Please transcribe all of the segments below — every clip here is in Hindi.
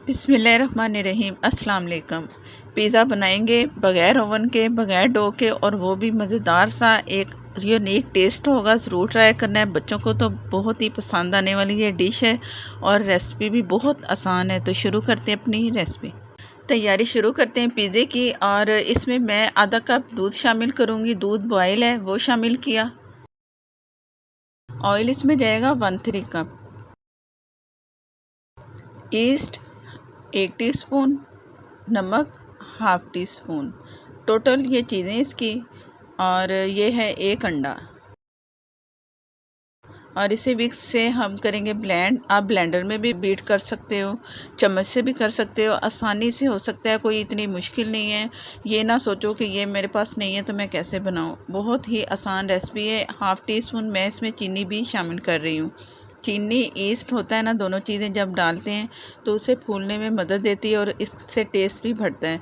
बिस्मिल्लाहिर्रहमानिर्रहीम। अस्सलाम वालेकुम। पिज़्ज़ा बनाएंगे बग़ैर ओवन के, बग़ैर डो के, और वो भी मज़ेदार सा एक यूनिक टेस्ट होगा। ज़रूर ट्राई करना है। बच्चों को तो बहुत ही पसंद आने वाली ये डिश है और रेसिपी भी बहुत आसान है। तो शुरू करते हैं अपनी रेसिपी। तैयारी शुरू करते हैं पिज़्ज़े की। और इसमें मैं आधा कप दूध शामिल करूँगी। दूध बॉयल है वो शामिल किया। ऑयल इसमें जाएगा 1/3 कप। East 1 teaspoon. नमक हाफ़ टी स्पून। टोटल ये चीज़ें इसकी। और ये है 1 अंडा। और इसे विक्स से हम करेंगे ब्लेंड। आप ब्लेंडर में भी बीट कर सकते हो, चम्मच से भी कर सकते हो, आसानी से हो सकता है, कोई इतनी मुश्किल नहीं है। ये ना सोचो कि ये मेरे पास नहीं है तो मैं कैसे बनाऊँ। बहुत ही आसान रेसिपी है। हाफ़ टी स्पून मैं इसमें चीनी भी शामिल कर रही हूँ। चीनी ईस्ट होता है ना, दोनों चीज़ें जब डालते हैं तो उसे फूलने में मदद देती है और इससे टेस्ट भी बढ़ता है।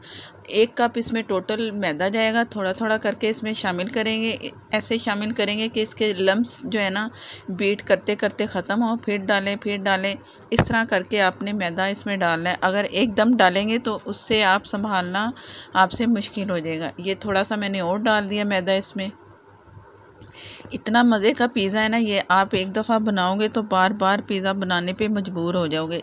1 कप इसमें टोटल मैदा जाएगा। थोड़ा थोड़ा करके इसमें शामिल करेंगे। ऐसे शामिल करेंगे कि इसके लम्स जो है ना बीट करते करते ख़त्म हो, फिर डालें फिर डालें। इस तरह करके आपने मैदा इसमें डालना है। अगर एकदम डालेंगे तो उससे आप संभालना आपसे मुश्किल हो जाएगा। ये थोड़ा सा मैंने और डाल दिया मैदा इसमें। इतना मज़े का पिज़्ज़ा है ना ये, आप एक दफ़ा बनाओगे तो बार बार पिज़्ज़ा बनाने पे मजबूर हो जाओगे।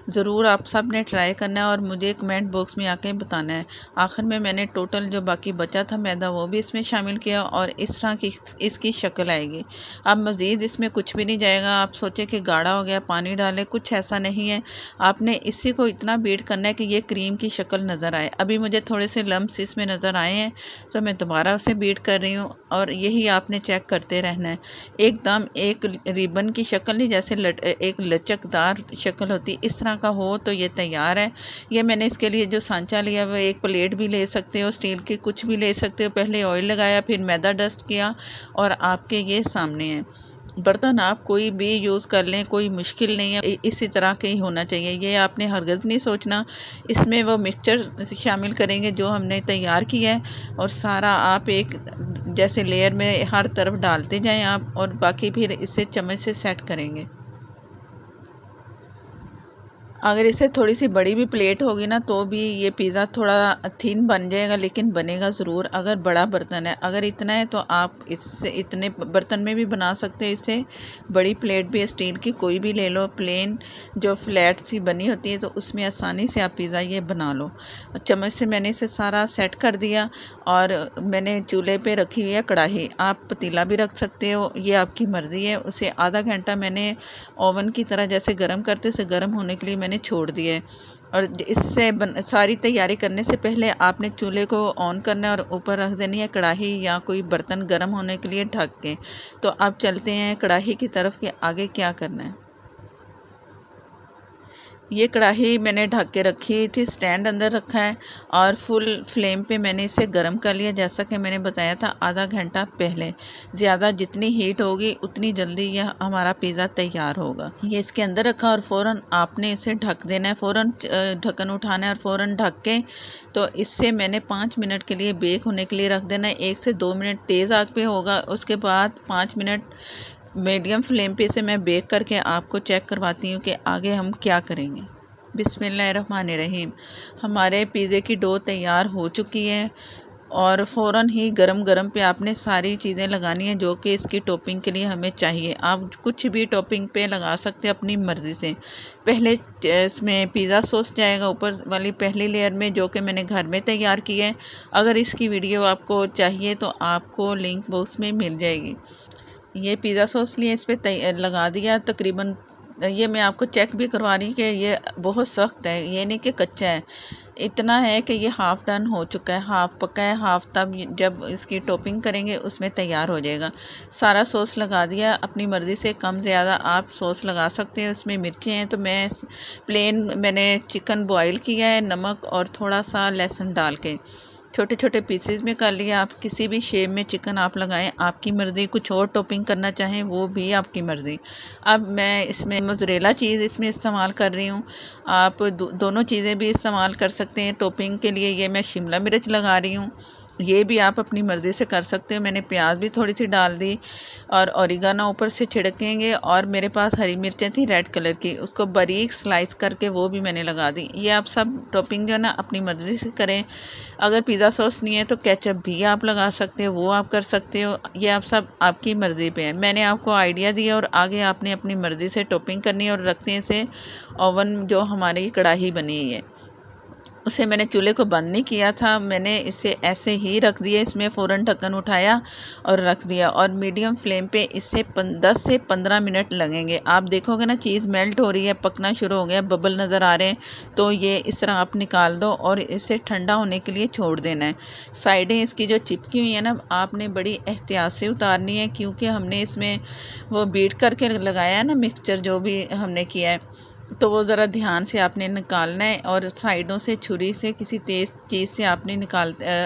ज़रूर आप सब ने ट्राई करना है और मुझे कमेंट बॉक्स में आके बताना है। आखिर में मैंने टोटल जो बाकी बचा था मैदा वो भी इसमें शामिल किया और इस तरह की इसकी शक्ल आएगी। अब मज़ीद इसमें कुछ भी नहीं जाएगा। आप सोचे कि गाढ़ा हो गया पानी डालें, कुछ ऐसा नहीं है। आपने इसी को इतना बीट करना है कि ये क्रीम की शक्ल नज़र आए। अभी मुझे थोड़े से लम्स इसमें नज़र आए हैं तो मैं दोबारा उसे बीट कर रही हूँ और यही आपने चेक करते रहना है। एकदम एक रिबन की शक्ल नहीं, जैसे एक लचकदार शक्ल होती, इस तरह का हो तो ये तैयार है। ये मैंने इसके लिए जो सांचा लिया वो एक प्लेट भी ले सकते हो, स्टील की कुछ भी ले सकते हो। पहले ऑयल लगाया, फिर मैदा डस्ट किया और आपके ये सामने है। बर्तन आप कोई भी यूज़ कर लें, कोई मुश्किल नहीं है। इसी तरह के ही होना चाहिए। ये आपने हरगिज़ नहीं सोचना। इसमें वो मिक्सचर शामिल करेंगे जो हमने तैयार किया है और सारा आप एक जैसे लेयर में हर तरफ डालते जाएं आप, और बाकी फिर इसे चम्मच से सेट करेंगे। अगर इससे थोड़ी सी बड़ी भी प्लेट होगी ना तो भी ये पिज़्ज़ा थोड़ा थिन बन जाएगा, लेकिन बनेगा ज़रूर अगर बड़ा बर्तन है। अगर इतना है तो आप इससे इतने बर्तन में भी बना सकते हैं। इससे बड़ी प्लेट भी स्टील की कोई भी ले लो, प्लेन जो फ्लैट सी बनी होती है, तो उसमें आसानी से आप पिज़्ज़ा ये बना लो। चम्मच से मैंने इसे सारा सेट कर दिया और मैंने चूल्हे पे रखी हुई है कढ़ाई। आप पतीला भी रख सकते हो, ये आपकी मर्ज़ी है। उसे आधा घंटा मैंने ओवन की तरह जैसे गर्म करते उसे गर्म होने के लिए मैंने छोड़ दिया है। और इससे सारी तैयारी करने से पहले आपने चूल्हे को ऑन करना है और ऊपर रख देनी है कढ़ाई या कोई बर्तन गर्म होने के लिए ढक के। तो अब चलते हैं कढ़ाई की तरफ कि आगे क्या करना है। ये कढ़ाई मैंने ढक के रखी हुई थी, स्टैंड अंदर रखा है और फुल फ्लेम पे मैंने इसे गर्म कर लिया, जैसा कि मैंने बताया था आधा घंटा पहले। ज़्यादा जितनी हीट होगी उतनी जल्दी यह हमारा पिज़्ज़ा तैयार होगा। ये इसके अंदर रखा और फ़ौरन आपने इसे ढक देना है। फ़ौरन ढक्कन उठाना है और फ़ौरन ढक के तो इससे मैंने 5 मिनट के लिए बेक होने के लिए रख देना है। 1 से 2 मिनट तेज़ आग पे होगा, उसके बाद 5 मिनट मीडियम फ्लेम पे इसे मैं बेक करके आपको चेक करवाती हूँ कि आगे हम क्या करेंगे। बिस्मिल्लाहिर्रहमानिर्रहीम। हमारे पिज़्ज़े की डो तैयार हो चुकी है और फ़ौरन ही गरम गरम पे आपने सारी चीज़ें लगानी है जो कि इसकी टॉपिंग के लिए हमें चाहिए। आप कुछ भी टॉपिंग पे लगा सकते हैं अपनी मर्ज़ी से। पहले इसमें पिज़्ज़ा सॉस जाएगा ऊपर वाली पहली लेयर में, जो कि मैंने घर में तैयार की है। अगर इसकी वीडियो आपको चाहिए तो आपको लिंक बॉक्स में मिल जाएगी। ये पिज़्ज़ा सॉस लिए इस पे लगा दिया तकरीबन। ये मैं आपको चेक भी करवा रही कि ये बहुत सख्त है, ये नहीं कि कच्चा है। इतना है कि ये हाफ़ डन हो चुका है, हाफ़ पका है, हाफ़ तब जब इसकी टॉपिंग करेंगे उसमें तैयार हो जाएगा। सारा सॉस लगा दिया, अपनी मर्ज़ी से कम ज़्यादा आप सॉस लगा सकते हैं। इसमें मिर्चें हैं तो मैं प्लेन मैंने चिकन बॉयल किया है नमक और थोड़ा सा लहसुन डाल के छोटे छोटे पीसेस में कर लिया। आप किसी भी शेप में चिकन आप लगाएं, आपकी मर्ज़ी। कुछ और टॉपिंग करना चाहें वो भी आपकी मर्ज़ी। अब मैं इसमें मोज़रेला चीज़ इसमें इस्तेमाल कर रही हूँ। आप दोनों चीज़ें भी इस्तेमाल कर सकते हैं टॉपिंग के लिए। ये मैं शिमला मिर्च लगा रही हूँ ये भी आप अपनी मर्ज़ी से कर सकते हो। मैंने प्याज भी थोड़ी सी डाल दी और ओरिगानो ऊपर से छिड़केंगे, और मेरे पास हरी मिर्चें थी रेड कलर की, उसको बारीक स्लाइस करके वो भी मैंने लगा दी। ये आप सब टॉपिंग जो है ना अपनी मर्ज़ी से करें। अगर पिज़्ज़ा सॉस नहीं है तो केचप भी आप लगा सकते हो, वो आप कर सकते हो। ये आप सब आपकी मर्ज़ी पे है। मैंने आपको आइडिया दिया और आगे आपने अपनी मर्ज़ी से टॉपिंग करनी है और रखते हैं इसे ओवन, जो हमारी कढ़ाई बनी हुई है उसे मैंने चूल्हे को बंद नहीं किया था, मैंने इसे ऐसे ही रख दिया। इसमें फ़ौरन ढक्कन उठाया और रख दिया, और मीडियम फ्लेम पे इससे 10 से 15 मिनट लगेंगे। आप देखोगे ना चीज़ मेल्ट हो रही है, पकना शुरू हो गया, बबल नज़र आ रहे हैं, तो ये इस तरह आप निकाल दो और इसे ठंडा होने के लिए छोड़ देना है। साइडें इसकी जो चिपकी हुई है ना, आपने बड़ी एहतियात से उतारनी है, क्योंकि हमने इसमें वो बीट करके लगाया है ना मिक्सचर, जो भी हमने किया है, तो वो ज़रा ध्यान से आपने निकालना है, और साइडों से छुरी से किसी तेज़ चीज़ से आपने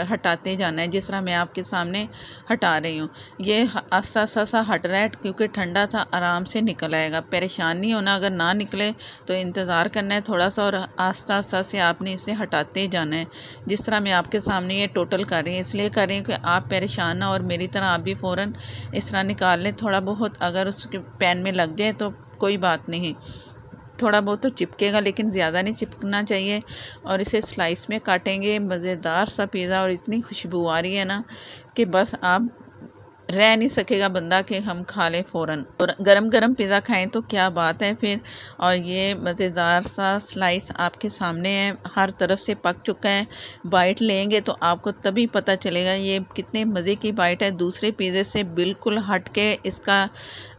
हटाते जाना है, जिस तरह मैं आपके सामने हटा रही हूँ। ये आस्ता आस्ता सा हट रहा है, क्योंकि ठंडा था, आराम से निकल आएगा। परेशान नहीं होना, अगर ना निकले तो इंतज़ार करना है थोड़ा सा, और आस्ता आस्ता से आपने इसे हटाते जाना है। जिस तरह मैं आपके सामने ये टोटल कर रही हूँ, इसलिए कर रही हूँ कि आप परेशान ना, और मेरी तरह आप भी फ़ौरन इस तरह निकाल लें। थोड़ा बहुत अगर उसके पैन में लग जाए तो कोई बात नहीं, थोड़ा बहुत तो चिपकेगा, लेकिन ज़्यादा नहीं चिपकना चाहिए। और इसे स्लाइस में काटेंगे। मज़ेदार सा पिज़्ज़ा, और इतनी खुशबू आ रही है ना कि बस आप रह नहीं सकेगा बंदा कि हम खा लें फ़ौरन। और गरम-गरम पिज़्ज़ा खाएँ तो क्या बात है फिर। और ये मज़ेदार सा स्लाइस आपके सामने है, हर तरफ से पक चुका है। बाइट लेंगे तो आपको तभी पता चलेगा ये कितने मज़े की बाइट है। दूसरे पिज़्ज़े से बिल्कुल हट के इसका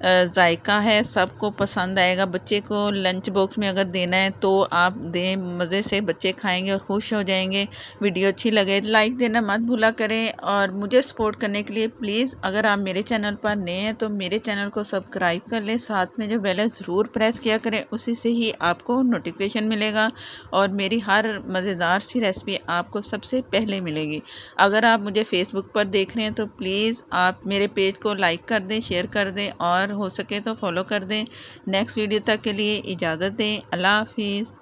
जायका है, सबको पसंद आएगा। बच्चे को लंच बॉक्स में अगर देना है तो आप दें, मज़े से बच्चे खाएँगे और खुश हो जाएँगे। वीडियो अच्छी लगे लाइक देना मत भूला करें, और मुझे सपोर्ट करने के लिए प्लीज़ अगर आप मेरे चैनल पर नए हैं तो मेरे चैनल को सब्सक्राइब कर लें, साथ में जो बेल है ज़रूर प्रेस किया करें, उसी से ही आपको नोटिफिकेशन मिलेगा और मेरी हर मज़ेदार सी रेसिपी आपको सबसे पहले मिलेगी। अगर आप मुझे फेसबुक पर देख रहे हैं तो प्लीज़ आप मेरे पेज को लाइक कर दें, शेयर कर दें, और हो सके तो फॉलो कर दें। नेक्स्ट वीडियो तक के लिए इजाज़त दें। अल्लाह हाफिज़।